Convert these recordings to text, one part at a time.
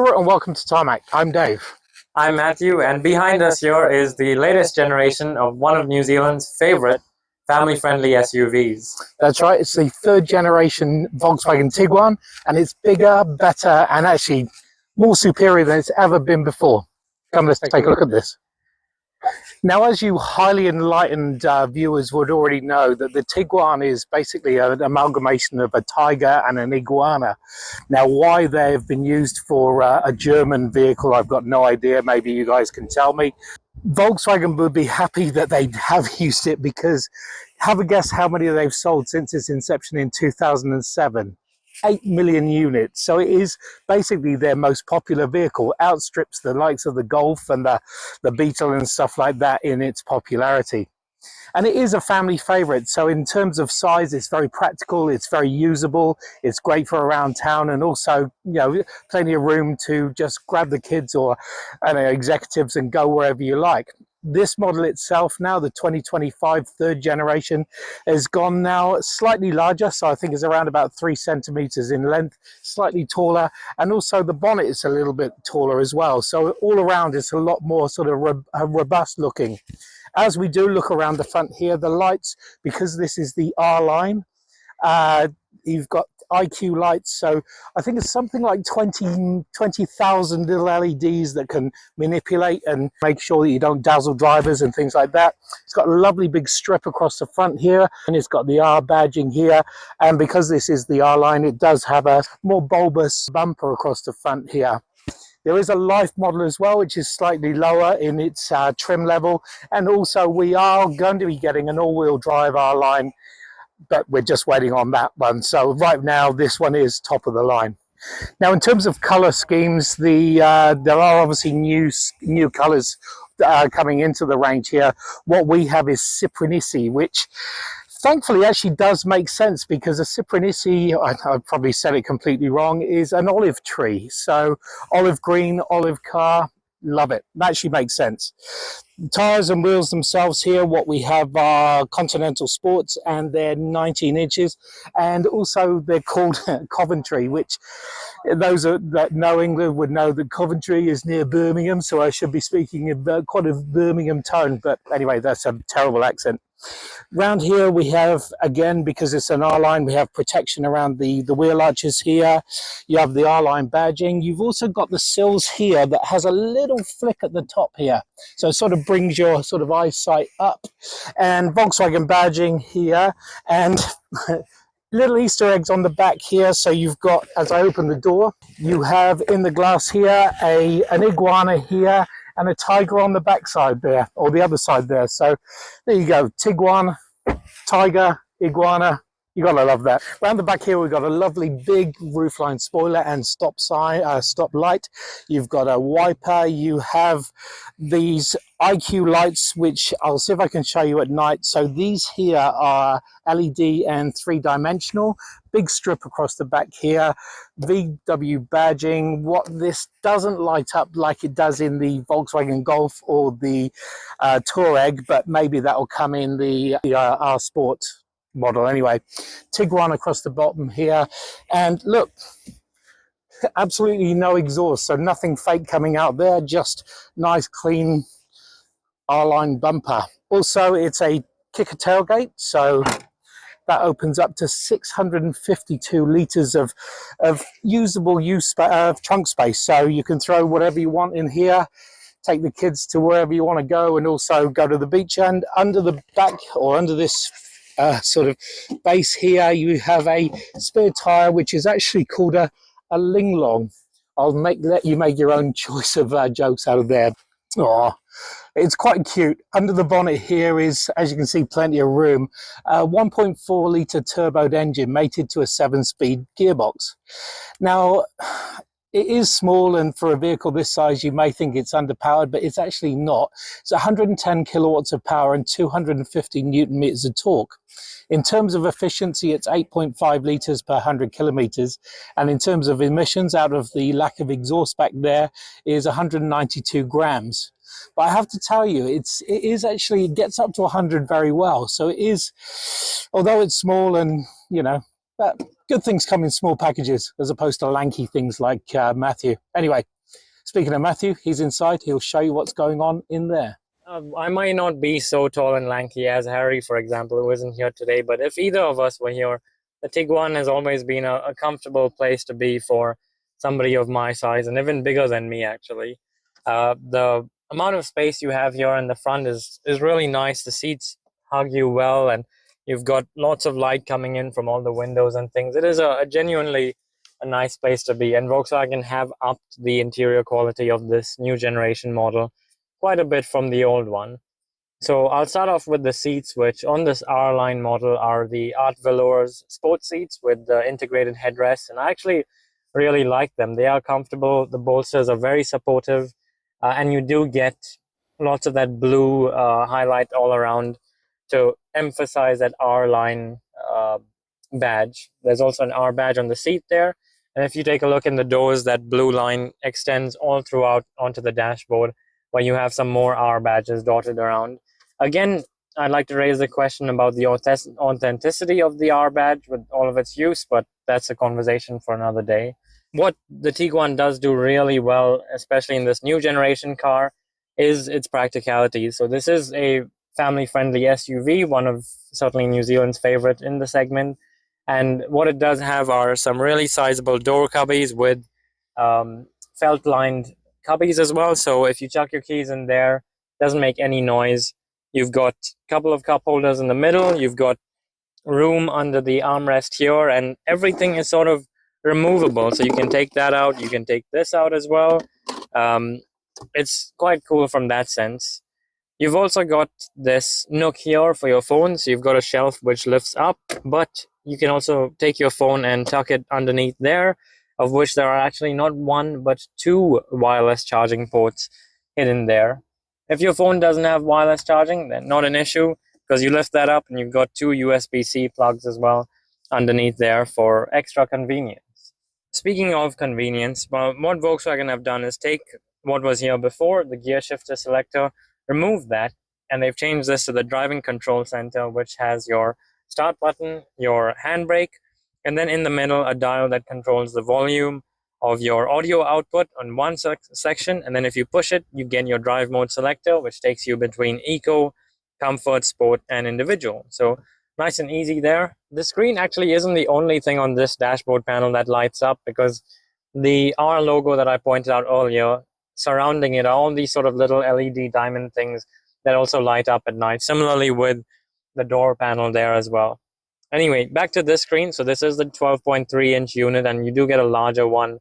Kia and welcome to Tarmac. I'm Dave. I'm Matthew, and behind us here is the latest generation of one of New Zealand's favorite family-friendly SUVs. That's right, it's the third generation Volkswagen Tiguan, and it's bigger, better, and actually more superior than it's ever been before. Come, let's take a look at this. Now, as you highly enlightened viewers would already know, that the Tiguan is basically an amalgamation of a tiger and an iguana. Now, why they've been used for a German vehicle, I've got no idea. Maybe you guys can tell me. Volkswagen would be happy that they have used it, because have a guess how many they've sold since its inception in 2007. 8 million units. So it is basically their most popular vehicle, outstrips the likes of the Golf and the Beetle and stuff like that in its popularity. And it is a family favorite. So in terms of size, it's very practical, it's very usable, it's great for around town, and also, you know, plenty of room to just grab the kids or executives and go wherever you like. This model itself now, the 2025 third generation, has gone now slightly larger, so I think it's around about 3 centimeters in length, slightly taller, and also the bonnet is a little bit taller as well. So all around it's a lot more sort of robust looking. As we do look around the front here, the lights, because this is the R-Line, you've got IQ lights, so I think it's something like 20,000 little LEDs that can manipulate and make sure that you don't dazzle drivers and things like that. It's got a lovely big strip across the front here, and it's got the R badging here, and because this is the R-Line, it does have a more bulbous bumper across the front here. There is a Life model as well, which is slightly lower in its trim level, and also we are going to be getting an all-wheel drive R-Line, but we're just waiting on that one. So right now this one is top of the line. Now, in terms of color schemes, there are obviously new colors coming into the range here. What we have is Cyprinisi, which thankfully actually does make sense, because a Cyprinisi, I probably said it completely wrong, is an olive tree. So olive green, olive car, love it. That actually makes sense. The tires and wheels themselves here, what we have are Continental Sports, and they're 19 inches, and also they're called Coventry, which those that know England would know that Coventry is near Birmingham, so I should be speaking in quite a Birmingham tone, but anyway, that's a terrible accent. Round here we have, again, because it's an R-Line, we have protection around the wheel arches here. You have the R-Line badging. You've also got the sills here that has a little flick at the top here, so it sort of brings your sort of eyesight up. And Volkswagen badging here, and little Easter eggs on the back here. So you've got, as I open the door, you have in the glass here an iguana here, and a tiger on the back side there, or the other side there. So there you go, Tiguan, tiger, iguana, you gotta love that. Around the back here we've got a lovely big roofline spoiler and stop light. You've got a wiper, you have these IQ lights, which I'll see if I can show you at night. So these here are LED and 3-dimensional. Big strip across the back here, VW badging. What this doesn't light up like it does in the Volkswagen Golf or the Touareg, but maybe that will come in the R Sport model anyway. Tiguan across the bottom here, and look, absolutely no exhaust, so nothing fake coming out there, just nice clean R-Line bumper. Also, it's a kicker tailgate, so that opens up to 652 litres of usable trunk space. So you can throw whatever you want in here, take the kids to wherever you want to go, and also go to the beach. And under the back, or under this sort of base here, you have a spare tyre, which is actually called a linglong. I'll let you make your own choice of jokes out of there. Oh, it's quite cute. Under the bonnet here is, as you can see, plenty of room. 1.4 litre turboed engine mated to a 7-speed gearbox. Now, it is small, and for a vehicle this size you may think it's underpowered, but it's actually not. It's 110 kilowatts of power and 250 newton meters of torque. In terms of efficiency, it's 8.5 litres per 100 kilometres, and in terms of emissions, out of the lack of exhaust back there, is 192 grams. But I have to tell you, it gets up to 100 very well. So it is, although it's small and, you know, But good things come in small packages as opposed to lanky things like Matthew. Anyway, speaking of Matthew, he's inside. He'll show you what's going on in there. I might not be so tall and lanky as Harry, for example, who isn't here today, but if either of us were here, the Tiguan has always been a comfortable place to be for somebody of my size and even bigger than me, actually. The amount of space you have here in the front is really nice. The seats hug you well, and you've got lots of light coming in from all the windows and things. It is a genuinely a nice place to be, and Volkswagen have upped the interior quality of this new generation model quite a bit from the old one. So I'll start off with the seats, which on this R-Line model are the Art Velours sport seats with the integrated headrests, and I actually really like them. They are comfortable, the bolsters are very supportive, and you do get lots of that blue highlight all around to emphasize that R-Line badge. There's also an R badge on the seat there, and if you take a look in the doors, that blue line extends all throughout onto the dashboard, where you have some more R badges dotted around. Again, I'd like to raise the question about the authenticity of the R badge with all of its use, but that's a conversation for another day. What the Tiguan does do really well, especially in this new generation car, is its practicality. So this is a family-friendly SUV, one of certainly New Zealand's favorite in the segment. And what it does have are some really sizable door cubbies with felt-lined cubbies as well. So if you chuck your keys in there, it doesn't make any noise. You've got a couple of cup holders in the middle. You've got room under the armrest here, and everything is sort of removable. So you can take that out. You can take this out as well. It's quite cool from that sense. You've also got this nook here for your phone. So you've got a shelf which lifts up, but you can also take your phone and tuck it underneath there, of which there are actually not one, but two wireless charging ports hidden there. If your phone doesn't have wireless charging, then not an issue, because you lift that up and you've got two USB-C plugs as well underneath there for extra convenience. Speaking of convenience, well, what Volkswagen have done is take what was here before, the gear shifter selector, remove that, and they've changed this to the driving control center, which has your start button, your handbrake, and then in the middle, a dial that controls the volume of your audio output on one section. And then if you push it, you get your drive mode selector, which takes you between eco, comfort, sport, and individual. So nice and easy there. The screen actually isn't the only thing on this dashboard panel that lights up, because the R logo that I pointed out earlier, surrounding it are all these sort of little LED diamond things that also light up at night. Similarly with the door panel there as well. Anyway, back to this screen. So this is the 12.3-inch unit, and you do get a larger one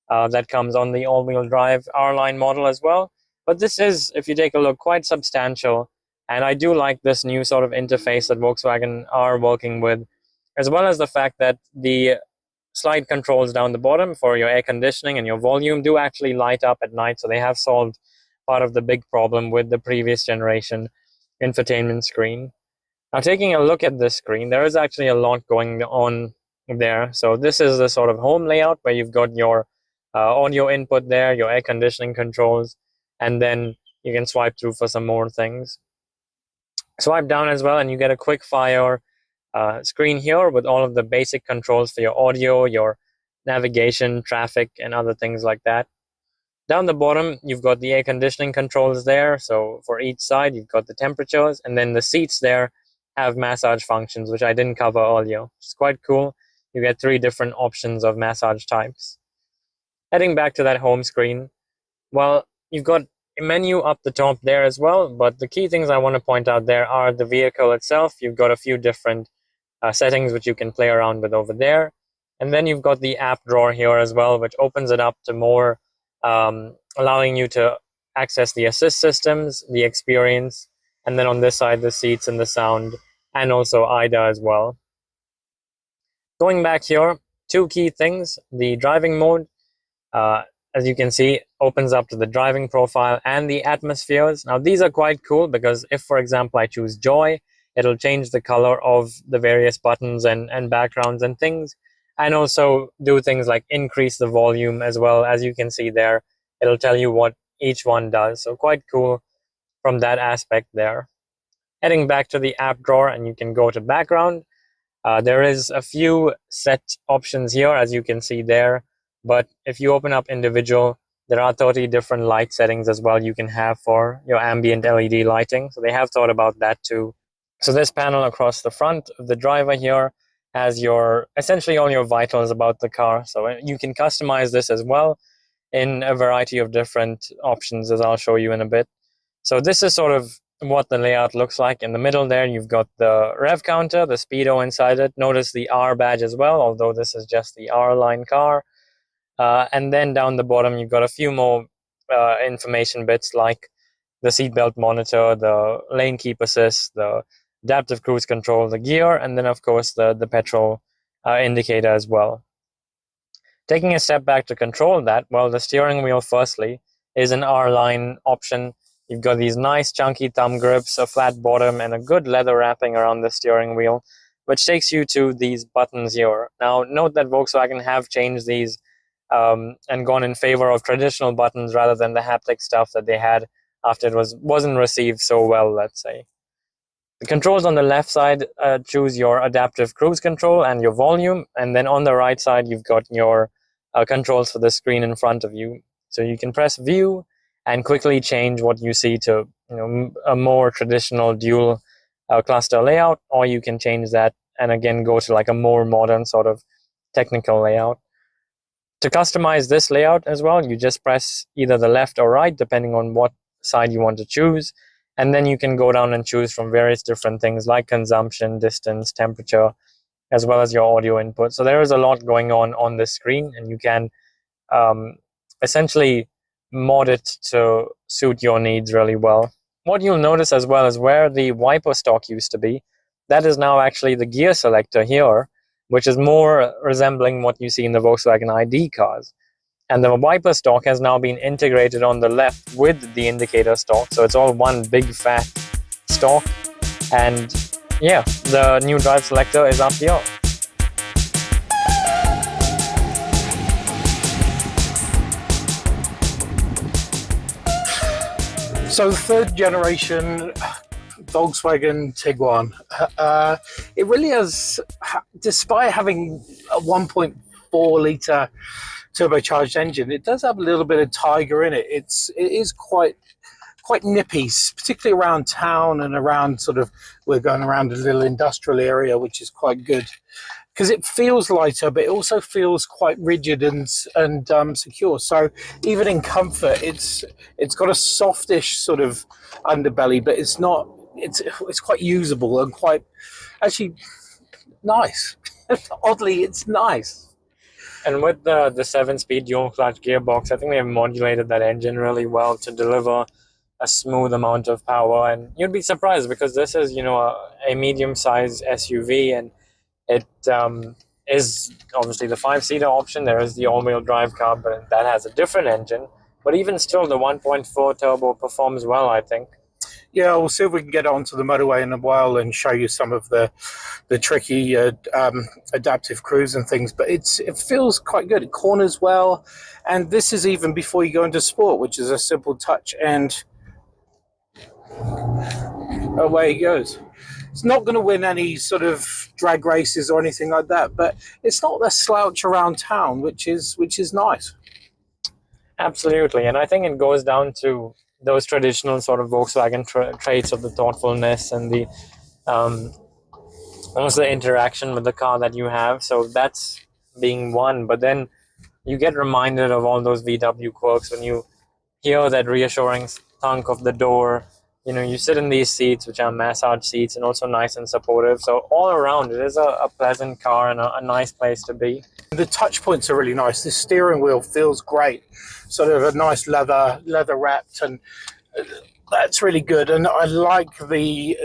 that comes on the all-wheel drive R-Line model as well. But this is, if you take a look, quite substantial. And I do like this new sort of interface that Volkswagen are working with, as well as the fact that the slide controls down the bottom for your air conditioning and your volume do actually light up at night. So they have solved part of the big problem with the previous generation infotainment screen. Now, taking a look at this screen, there is actually a lot going on there. So this is the sort of home layout where you've got your audio input there, your air conditioning controls, and then you can swipe through for some more things. Swipe down as well, and you get a quick fire screen here with all of the basic controls for your audio, your navigation, traffic, and other things like that. Down the bottom, you've got the air conditioning controls there. So for each side, you've got the temperatures, and then the seats there have massage functions, which I didn't cover earlier. It's quite cool. You get 3 different options of massage types. Heading back to that home screen, well, you've got a menu up the top there as well, but the key things I want to point out there are the vehicle itself. You've got a few different settings which you can play around with over there. And then you've got the app drawer here as well, which opens it up to more, allowing you to access the assist systems, the experience, and then on this side, the seats and the sound, and also IDA as well. Going back here, 2 key things. The driving mode, as you can see, opens up to the driving profile and the atmospheres. Now, these are quite cool because if, for example, I choose Joy, it'll change the color of the various buttons and backgrounds and things, and also do things like increase the volume as well. As you can see there, it'll tell you what each one does. So quite cool from that aspect there. Heading back to the app drawer, and you can go to background. There is a few set options here, as you can see there, but if you open up individual, there are 30 different light settings as well you can have for your ambient LED lighting. So they have thought about that too. So this panel across the front of the driver here has your essentially all your vitals about the car. So you can customize this as well in a variety of different options, as I'll show you in a bit. So this is sort of what the layout looks like. In the middle there, you've got the rev counter, the speedo inside it. Notice the R badge as well, although this is just the R-Line car. And then down the bottom, you've got a few more information bits like the seatbelt monitor, the lane keep assist, the adaptive cruise control, the gear, and then of course the petrol indicator as well. Taking a step back to control that, well, the steering wheel firstly is an R-Line option. You've got these nice chunky thumb grips, a flat bottom, and a good leather wrapping around the steering wheel, which takes you to these buttons here. Now, note that Volkswagen have changed these and gone in favor of traditional buttons rather than the haptic stuff that they had after it wasn't received so well, let's say. The controls on the left side choose your adaptive cruise control and your volume, and then on the right side you've got your controls for the screen in front of you. So you can press view and quickly change what you see to a more traditional dual cluster layout, or you can change that and again go to like a more modern sort of technical layout. To customize this layout as well, you just press either the left or right depending on what side you want to choose, and then you can go down and choose from various different things like consumption, distance, temperature, as well as your audio input. So there is a lot going on this screen, and you can essentially mod it to suit your needs really well. What you'll notice as well is where the wiper stalk used to be, that is now actually the gear selector here, which is more resembling what you see in the Volkswagen ID cars. And the wiper stalk has now been integrated on the left with the indicator stalk, so it's all one big fat stalk. And yeah, the new drive selector is up here. So the third generation Volkswagen Tiguan, it really has, despite having a 1.4 litre turbocharged engine, it does have a little bit of Tiger in it. It is quite nippy, particularly around town and around we're going around a little industrial area, which is quite good because it feels lighter, but it also feels quite rigid and secure. So even in comfort, it's got a softish sort of underbelly, but it's not. It's quite usable and quite actually nice. Oddly, it's nice. And with the 7-speed dual clutch gearbox, I think they have modulated that engine really well to deliver a smooth amount of power. And you'd be surprised because this is, a medium-sized SUV, and it is obviously the 5-seater option. There is the all-wheel drive car, but that has a different engine. But even still, the 1.4 turbo performs well, I think. Yeah, we'll see if we can get onto the motorway in a while and show you some of the tricky adaptive cruise and things. But it feels quite good. It corners well, and this is even before you go into sport, which is a simple touch, and away it goes. It's not going to win any sort of drag races or anything like that, but it's not a slouch around town, which is nice. Absolutely, and I think it goes down to those traditional sort of Volkswagen traits of the thoughtfulness and the almost the interaction with the car that you have. So that's being one, but then you get reminded of all those VW quirks when you hear that reassuring thunk of the door. You sit in these seats, which are massage seats and also nice and supportive. So all around, it is a pleasant car and a nice place to be. The touch points are really nice. The steering wheel feels great, sort of a nice leather wrapped, and that's really good. And I like the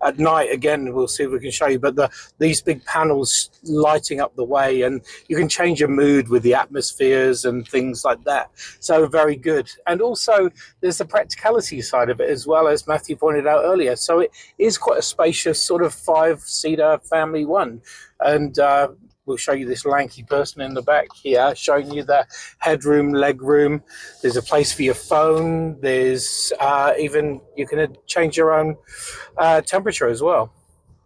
at night, again, we'll see if we can show you, but these big panels lighting up the way, and you can change your mood with the atmospheres and things like that. So very good. And also there's the practicality side of it as well, as Matthew pointed out earlier. So it is quite a spacious sort of 5-seater family one. And we'll show you this lanky person in the back here, showing you the headroom, legroom. There's a place for your phone. There's even, you can change your own temperature as well.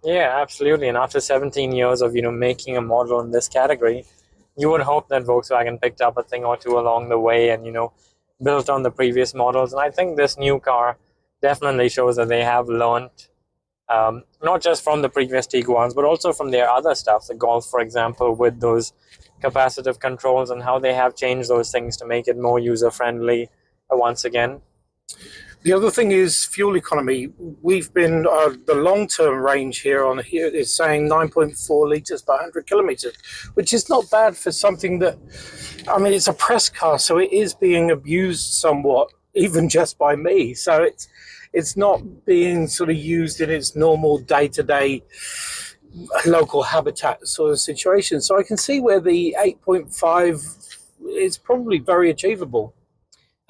Yeah, absolutely. And after 17 years of, making a model in this category, you would hope that Volkswagen picked up a thing or two along the way and, built on the previous models. And I think this new car definitely shows that they have learned, not just from the previous Tiguan's, but also from their other stuff, the Golf, for example, with those capacitive controls and how they have changed those things to make it more user-friendly once again. The other thing is fuel economy. We've been, the long-term range here is saying 9.4 litres per 100 kilometres, which is not bad for something that, I mean, it's a press car, so it is being abused somewhat, even just by me. So it's not being sort of used in its normal day-to-day local habitat sort of situation. So I can see where the 8.5 is probably very achievable.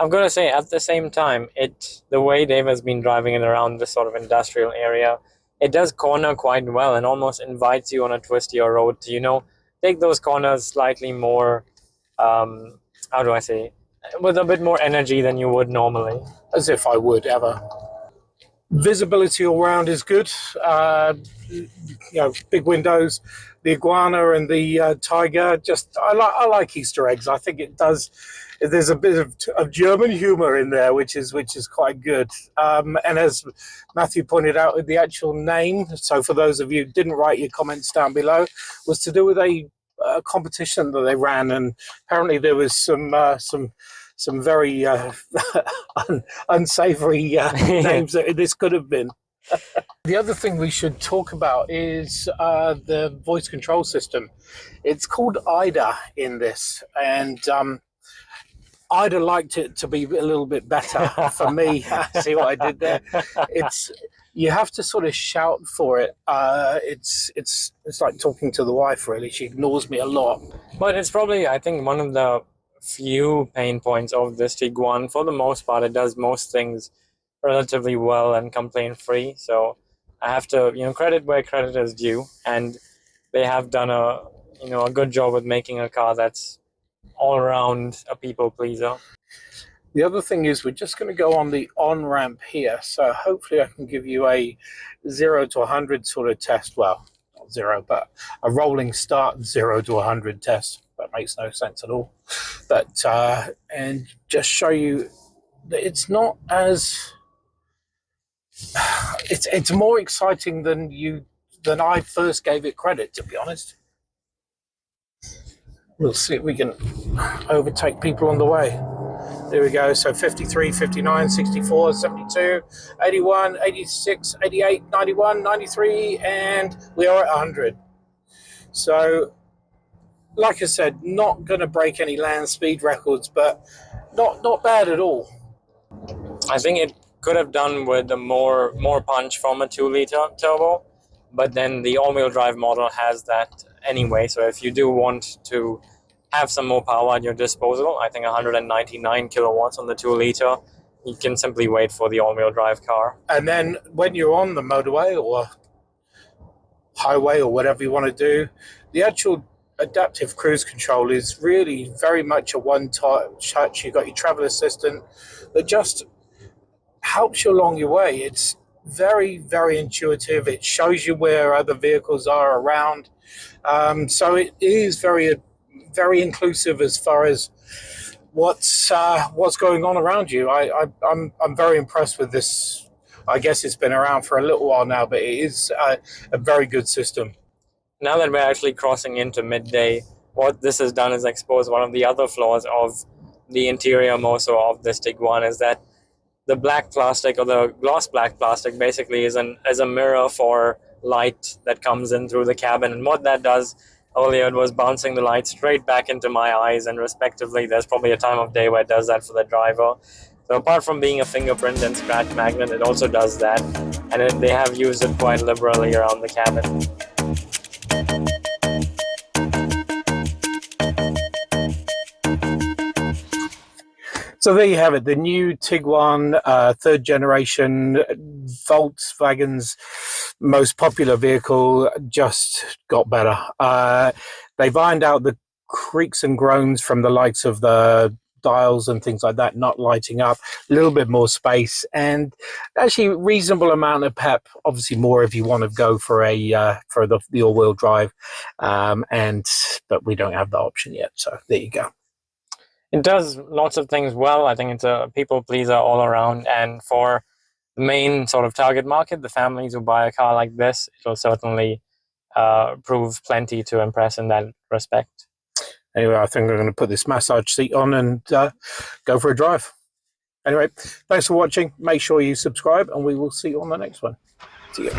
I've got to say, at the same time, the way Dave has been driving it around this sort of industrial area, it does corner quite well and almost invites you on a twistier road to, take those corners slightly more, how do I say, with a bit more energy than you would normally. As if I would ever. Visibility all round is good. Big windows. The iguana and the tiger. I like Easter eggs. I think it does. There's a bit of German humor in there, which is quite good. And as Matthew pointed out, with the actual name. So for those of you who didn't write your comments down below, was to do with a competition that they ran, and apparently there was some very unsavory names that this could have been. The other thing we should talk about is the voice control system. It's called IDA in this, and I'd have liked it to be a little bit better for me. See what I did there? You have to sort of shout for it. It's like talking to the wife, really. She ignores me a lot. But it's probably, I think, one of the few pain points of this Tiguan. For the most part, it does most things relatively well and complaint-free. So I have to, credit where credit is due, and they have done a good job with making a car that's all around a people pleaser. The other thing is we're just going to go on the on-ramp here. So hopefully I can give you a 0 to 100 sort of test. Well, not 0, but a rolling start 0 to 100 test. That makes no sense at all. But, and just show you that it's not as, it's more exciting than I first gave it credit, to be honest. We'll see if we can overtake people on the way. There we go. So 53, 59, 64, 72, 81, 86, 88, 91, 93, and we are at 100. So, like I said, not going to break any land speed records, but not bad at all. I think it could have done with a more punch from a 2-liter turbo, but then the all-wheel drive model has that anyway. So if you do want to have some more power at your disposal, I think 199 kilowatts on the 2-liter, you can simply wait for the all-wheel drive car. And then when you're on the motorway or highway or whatever you want to do, the actual adaptive cruise control is really very much a one-touch. You've got your travel assistant that just helps you along your way. It's very, very intuitive. It shows you where other vehicles are around. So it is very inclusive as far as what's going on around you. I'm very impressed with this. I guess it's been around for a little while now, but it is a very good system. Now that we're actually crossing into midday, what this has done is expose one of the other flaws of the interior more so of this Tiguan, is that the black plastic, or the gloss black plastic, basically is a mirror for light that comes in through the cabin. And what that does, earlier it was bouncing the light straight back into my eyes, and respectively there's probably a time of day where it does that for the driver. So apart from being a fingerprint and scratch magnet, it also does that, and they have used it quite liberally around the cabin. So there you have it, the new Tiguan, third generation, Volkswagen's most popular vehicle, just got better. They've ironed out the creaks and groans from the likes of the dials and things like that not lighting up, a little bit more space, and actually reasonable amount of pep. Obviously more if you want to go for the all-wheel drive, but we don't have the option yet, so there you go. It does lots of things well. I think it's a people pleaser all around, and for the main sort of target market, the families who buy a car like this, it'll certainly prove plenty to impress in that respect. Anyway, I think I'm going to put this massage seat on and go for a drive. Anyway, thanks for watching. Make sure you subscribe, and we will see you on the next one. See you.